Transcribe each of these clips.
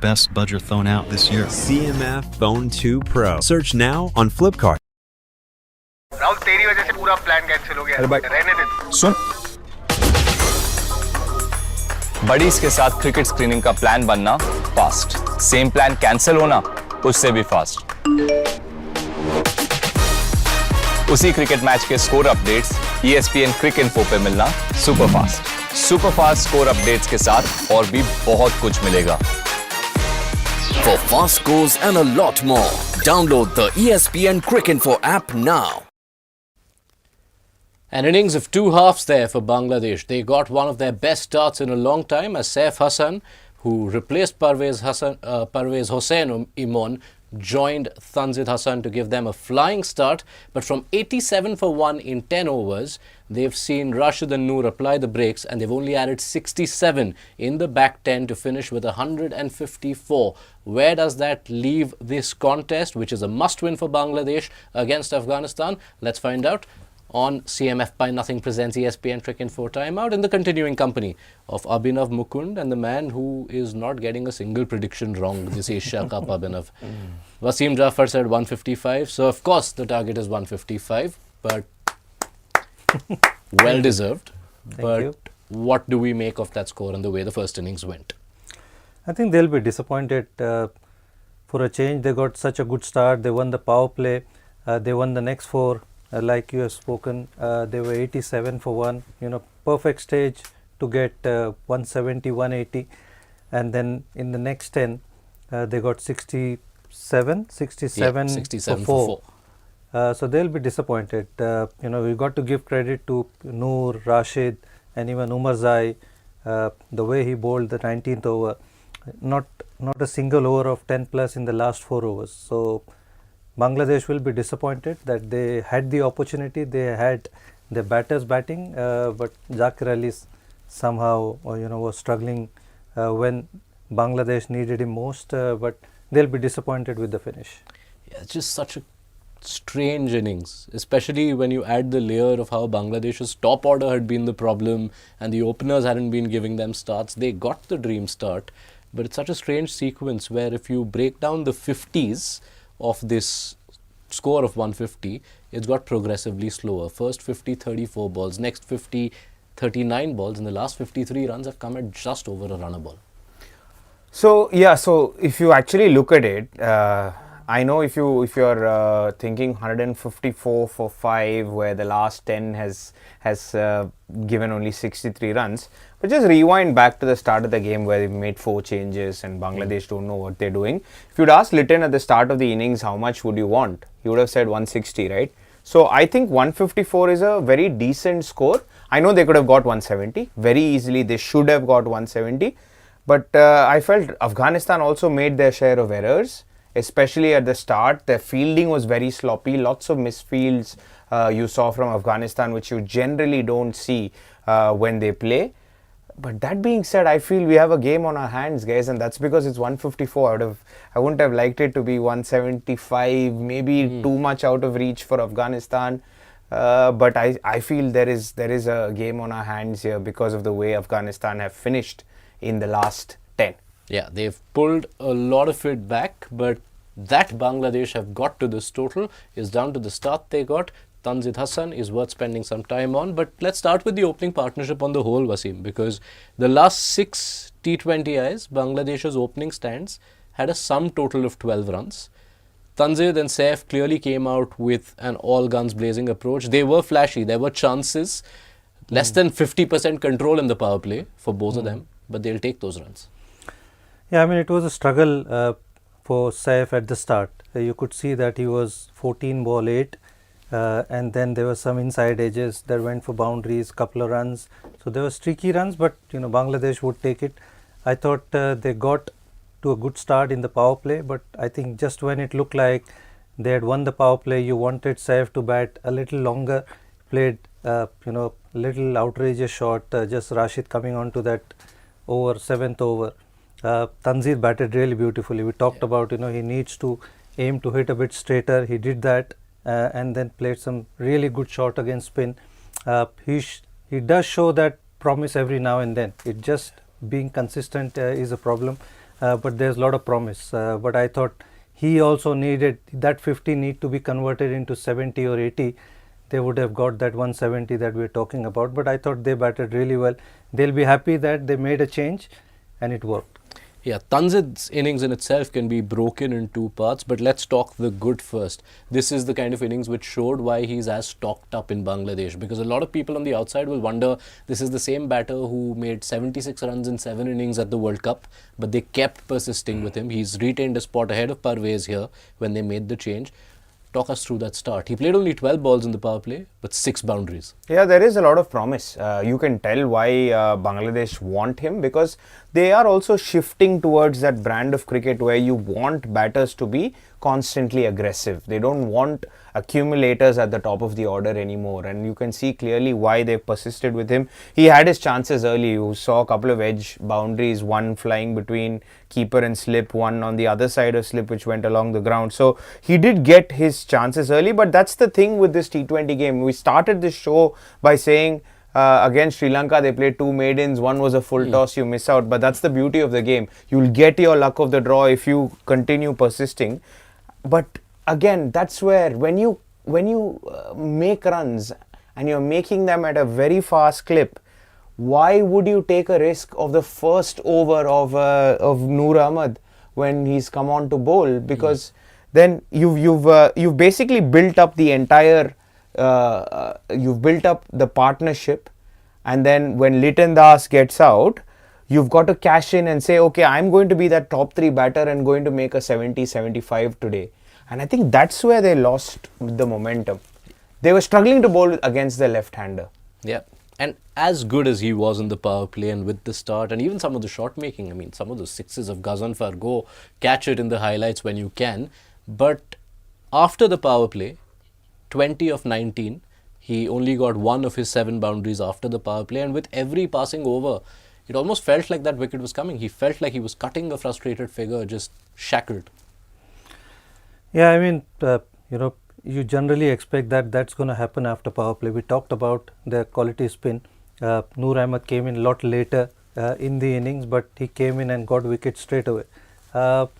Best budget phone out this year. CMF Phone 2 Pro. Search now on Flipkart. Rahul तेरी वजह से पूरा plan cancel हो गया। रहने दे। सुन, बडीज के साथ क्रिकेट स्क्रीनिंग का प्लान बनना फास्ट, सेम प्लान कैंसिल होना उससे भी फास्ट। उसी क्रिकेट मैच के स्कोर अपडेट्स ESPN क्रिक इन्फो पे मिलना super fast. Super fast score updates के साथ और भी बहुत कुछ मिलेगा। For fast scores and a lot more, download the ESPN Crick Info app now. An innings of two halves there for Bangladesh. They got one of their best starts in a long time as Saif Hassan, who replaced Parvez Hossain Imon, joined Tanzid Hassan to give them a flying start. But from 87 for 1 in 10 overs, they've seen Rashid and Noor apply the brakes, and they've only added 67 in the back 10 to finish with 154. Where does that leave this contest, which is a must-win for Bangladesh against Afghanistan? Let's find out on CMF by Nothing presents ESPN Crick Info Timeout in the continuing company of Abhinav, Mukund, and the man who is not getting a single prediction wrong this Asia Cup, Abhinav. Wasim Jaffer said 155, so of course the target is 155, but well deserved. But what do we make of that score and the way the first innings went? I think they'll be disappointed. For a change, they got such a good start. They won the power play. They won the next four. Like you have spoken, they were 87 for 1, perfect stage to get 170, 180, and then in the next 10, they got 67 for 4. So they'll be disappointed. We got to give credit to Noor, Rashid, and even Umar Zai, the way he bowled the 19th over. Not a single over of 10 plus in the last 4 overs. So Bangladesh will be disappointed that they had the opportunity, they had the batters batting, but Zakir Ali somehow was struggling when Bangladesh needed him most, but they'll be disappointed with the finish. Yeah, it's just such a strange innings, especially when you add the layer of how Bangladesh's top order had been the problem and the openers hadn't been giving them starts. They got the dream start, but it's such a strange sequence where if you break down the 50s of this score of 150, it's got progressively slower. First 50, 34 balls, next 50, 39 balls, and the last 53 runs have come at just over a run a ball. So if you actually look at it, I know if you're thinking 154 for 5, where the last 10 has given only 63 runs, but just rewind back to the start of the game where they made 4 changes and Bangladesh don't know what they're doing. If you'd asked Litton at the start of the innings how much would you want, he would have said 160, right? So I think 154 is a very decent score. I know they could have got 170 very easily. They should have got 170, but I felt Afghanistan also made their share of errors, especially at the start. Their fielding was very sloppy, lots of misfields you saw from Afghanistan, which you generally don't see when they play. But that being said, I feel we have a game on our hands, guys, and that's because it's 154. I wouldn't have liked it to be 175, maybe too much out of reach for Afghanistan. But I feel there is a game on our hands here because of the way Afghanistan have finished in the last 10. Yeah, they've pulled a lot of it back, but that Bangladesh have got to this total is down to the start they got. Tanzid Hassan is worth spending some time on, but let's start with the opening partnership on the whole, Wasim, because the last 6 T20Is, Bangladesh's opening stands had a sum total of 12 runs. Tanzid and Saif clearly came out with an all guns blazing approach. They were flashy, there were chances, less than 50% control in the power play for both of them, but they'll take those runs. Yeah, I mean, it was a struggle for Saif at the start. You could see that he was 14 ball 8. And then there were some inside edges that went for boundaries, couple of runs. So there were streaky runs, but Bangladesh would take it. I thought they got to a good start in the power play, but I think just when it looked like they had won the power play, you wanted Saif to bat a little longer, played little outrageous shot, just Rashid coming on to that over 7th over. Tanzir batted really beautifully. We talked about he needs to aim to hit a bit straighter. He did that. And then played some really good shot against spin. He does show that promise every now and then. It just being consistent is a problem. but there's a lot of promise. But I thought he also needed that 50 need to be converted into 70 or 80. They would have got that 170 that we're talking about. But I thought they batted really well. They'll be happy that they made a change and it worked. Yeah, Tanzid's innings in itself can be broken in two parts, but let's talk the good first. This is the kind of innings which showed why he's as stocked up in Bangladesh, because a lot of people on the outside will wonder, this is the same batter who made 76 runs in 7 innings at the World Cup, but they kept persisting with him. He's retained a spot ahead of Parvez here when they made the change. Talk us through that start. He played only 12 balls in the power play, but 6 boundaries. Yeah, there is a lot of promise. You can tell why Bangladesh want him, because they are also shifting towards that brand of cricket where you want batters to be constantly aggressive. They don't want accumulators at the top of the order anymore, and you can see clearly why they persisted with him. He had his chances early. You saw a couple of edge boundaries, one flying between keeper and slip, one on the other side of slip which went along the ground. So he did get his chances early, but that's the thing with this T20 game. We started this show by saying against Sri Lanka they played 2 maidens, one was a full toss, you miss out, but that's the beauty of the game. You'll get your luck of the draw if you continue persisting. But again, that's where when you make runs and you're making them at a very fast clip, why would you take a risk of the first over of Noor Ahmed when he's come on to bowl? Because then you've basically built up the entire you've built up the partnership, and then when Liton Das gets out, you've got to cash in and say, okay, I'm going to be that top 3 batter and going to make a 70-75 today. And I think that's where they lost the momentum. They were struggling to bowl against the left-hander. Yeah. And as good as he was in the power play and with the start and even some of the shot making, I mean, some of those sixes of Ghazanfar, go catch it in the highlights when you can. But after the power play, 20 of 19, he only got 1 of his 7 boundaries after the power play, and with every passing over, it almost felt like that wicket was coming. He felt like he was cutting a frustrated figure, just shackled. Yeah, I mean, you generally expect that that's going to happen after power play. We talked about the quality spin. Noor Ahmed came in a lot later in the innings, but he came in and got wicket straight away. But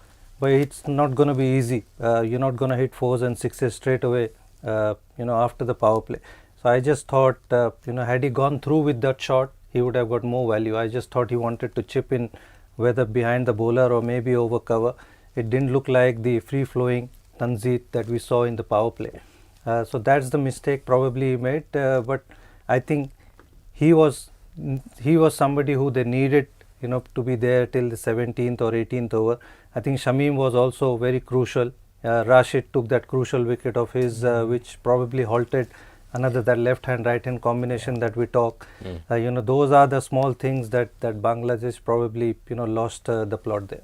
it's not going to be easy. You're not going to hit 4s and 6s straight away, after the power play. So I just thought, had he gone through with that shot, he would have got more value. I just thought he wanted to chip in, whether behind the bowler or maybe over cover. It didn't look like the free-flowing Tanzid that we saw in the power play. So that's the mistake probably he made. But I think he was somebody who they needed, to be there till the 17th or 18th over. I think Shamim was also very crucial. Rashid took that crucial wicket of his, which probably halted that left-hand, right-hand combination that we talk. Those are the small things that Bangladesh probably, lost the plot there.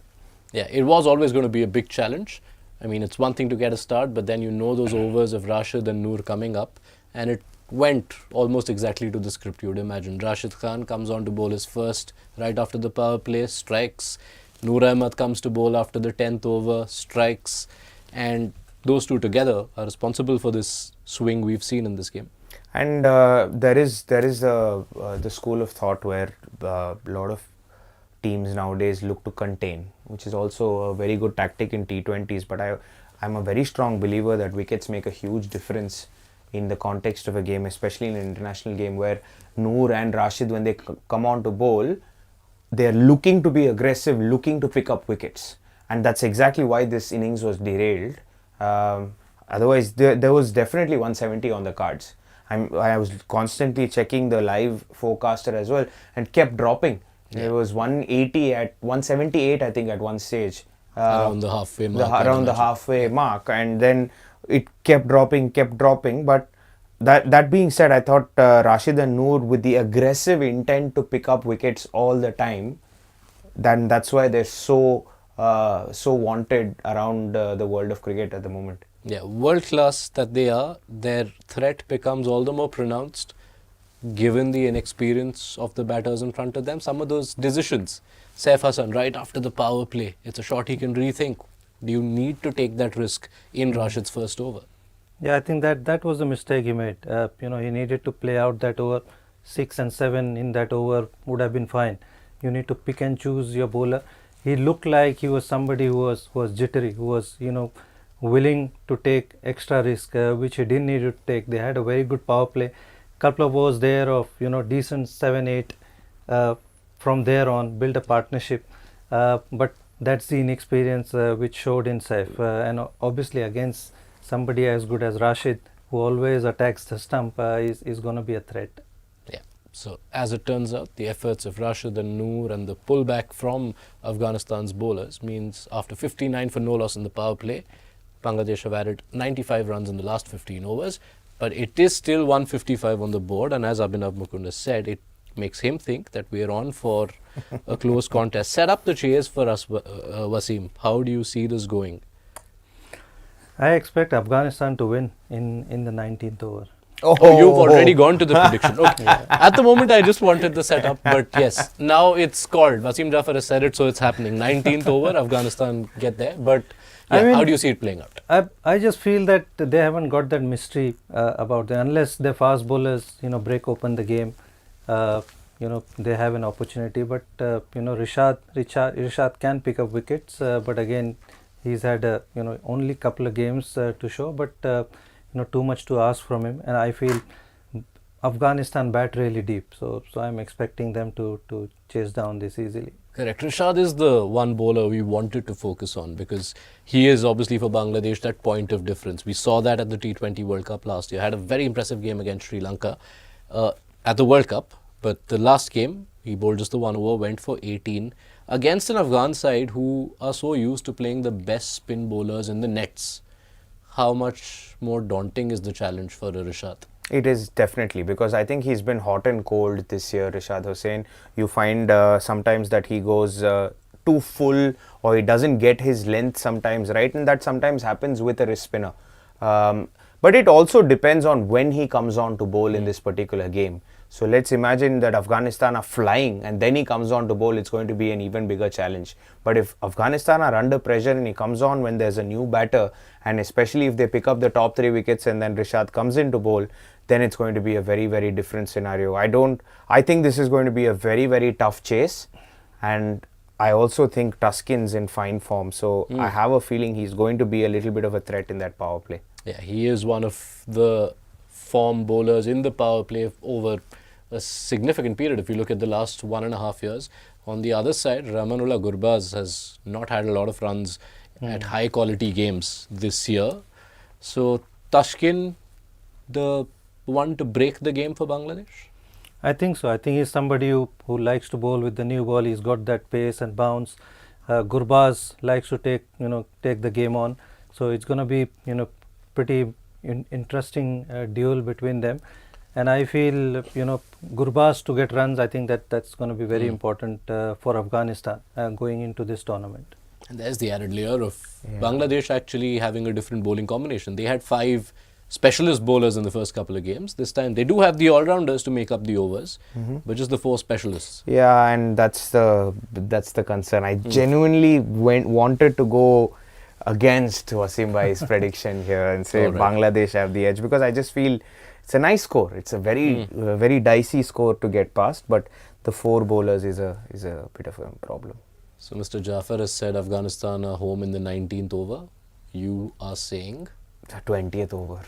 Yeah, it was always going to be a big challenge. I mean, it's one thing to get a start, but then those overs of Rashid and Noor coming up, and it went almost exactly to the script you would imagine. Rashid Khan comes on to bowl his first right after the power play, strikes. Noor Ahmed comes to bowl after the 10th over, strikes, and those two together are responsible for this swing we've seen in this game. And there is the school of thought where a lot of teams nowadays look to contain, which is also a very good tactic in T20s. But I'm a very strong believer that wickets make a huge difference in the context of a game, especially in an international game where Noor and Rashid, when they come on to bowl, they're looking to be aggressive, looking to pick up wickets. And that's exactly why this innings was derailed. Otherwise, there was definitely 170 on the cards. I was constantly checking the live forecaster as well and kept dropping. There was 178, I think, at one stage. Around the halfway mark. Around the halfway mark. And then it kept dropping. But that being said, I thought Rashid and Noor, with the aggressive intent to pick up wickets all the time, then that's why they're so wanted around the world of cricket at the moment. Yeah, world class that they are, their threat becomes all the more pronounced given the inexperience of the batters in front of them. Some of those decisions, Saif Hassan right after the power play, it's a shot he can rethink. Do you need to take that risk in Rashid's first over? Yeah, I think that was the mistake he made. He needed to play out that over. 6 and 7 in that over would have been fine. You need to pick and choose your bowler. he looked like he was somebody who was jittery, who was willing to take extra risk, which he didn't need to take. They had a very good power play. Couple of overs there of decent 7-8. From there on, build a partnership. But that's the inexperience which showed in Saif, and obviously against somebody as good as Rashid, who always attacks the stump, is going to be a threat. Yeah. So as it turns out, the efforts of Rashid and Noor and the pullback from Afghanistan's bowlers means after 59 for no loss in the power play, Bangladesh have added 95 runs in the last 15 overs, but it is still 155 on the board, and as Abhinav Mukund has said, it makes him think that we are on for a close contest. Set up the chase for us, Wasim. How do you see this going? I expect Afghanistan to win in the 19th over. Oh, you've already gone to the prediction. Okay. Yeah. At the moment, I just wanted the setup, but yes, now it's called. Wasim Jaffer has said it, so it's happening. 19th over, Afghanistan get there. But yeah, how do you see it playing out? I just feel that they haven't got that mystery about them. Unless their fast bowlers, break open the game, they have an opportunity. But Rishad can pick up wickets. But again, he's had only couple of games to show. But too much to ask from him, and I feel Afghanistan bat really deep, so I'm expecting them to chase down this easily. Correct. Rishad is the one bowler we wanted to focus on because he is obviously for Bangladesh that point of difference. We saw that at the T20 World Cup last year. Had a very impressive game against Sri Lanka at the World Cup, but the last game he bowled just the one over, went for 18 against an Afghan side who are so used to playing the best spin bowlers in the nets. How much more daunting is the challenge for Rishad? It is definitely, because I think he's been hot and cold this year, Rishad Hussain. You find sometimes that he goes too full, or he doesn't get his length sometimes, right? And that sometimes happens with a wrist spinner. But it also depends on when he comes on to bowl in this particular game. So let's imagine that Afghanistan are flying and then he comes on to bowl, it's going to be an even bigger challenge. But if Afghanistan are under pressure and he comes on when there's a new batter, and especially if they pick up the top 3 wickets and then Rishad comes in to bowl, then it's going to be a very, very different scenario. I think this is going to be a very, very tough chase, and I also think Tuskin's in fine form. So I have a feeling he's going to be a little bit of a threat in that power play. Yeah, he is one of the form bowlers in the power play over a significant period. If you look at the last 1.5 years, on the other side, Rahmanullah Gurbaz has not had a lot of runs at high quality games this year. So Tashkin, the one to break the game for Bangladesh? I think so. I think he's somebody who likes to bowl with the new ball. He's got that pace and bounce. Gurbaz likes to take the game on. So it's going to be pretty interesting duel between them. And I feel Gurbaz to get runs. I think that's going to be very important for Afghanistan going into this tournament. And there's the added layer of Bangladesh actually having a different bowling combination. They had 5 specialist bowlers in the first couple of games. This time they do have the all-rounders to make up the overs, but just the 4 specialists. Yeah, and that's the concern. I genuinely wanted to go against Wasim Bhai's prediction here and say Bangladesh have the edge, because I just feel it's a nice score. It's a very very dicey score to get past, but the 4 bowlers is a bit of a problem. So Mr. Jaffer has said Afghanistan are home in the 19th over. You are saying? The 20th over.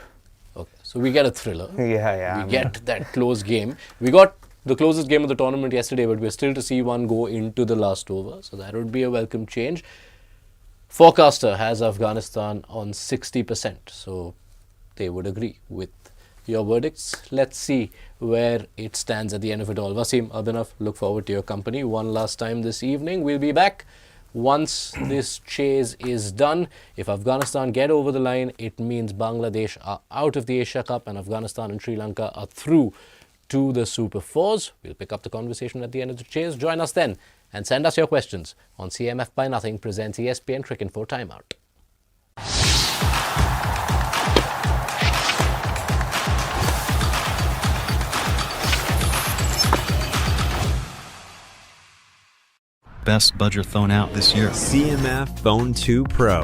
Okay, so we get a thriller. Yeah. We get that close game. We got the closest game of the tournament yesterday, but we're still to see one go into the last over. So that would be a welcome change. Forecaster has Afghanistan on 60%. So they would agree with your verdicts. Let's see where it stands at the end of it all. Wasim, Abhinav, look forward to your company one last time this evening. We'll be back once this chase is done. If Afghanistan get over the line, it means Bangladesh are out of the Asia Cup and Afghanistan and Sri Lanka are through to the Super 4s. We'll pick up the conversation at the end of the chase. Join us then and send us your questions on CMF by Nothing presents ESPN Cricket for Timeout. Best budget thrown out this year. CMF Phone 2 Pro.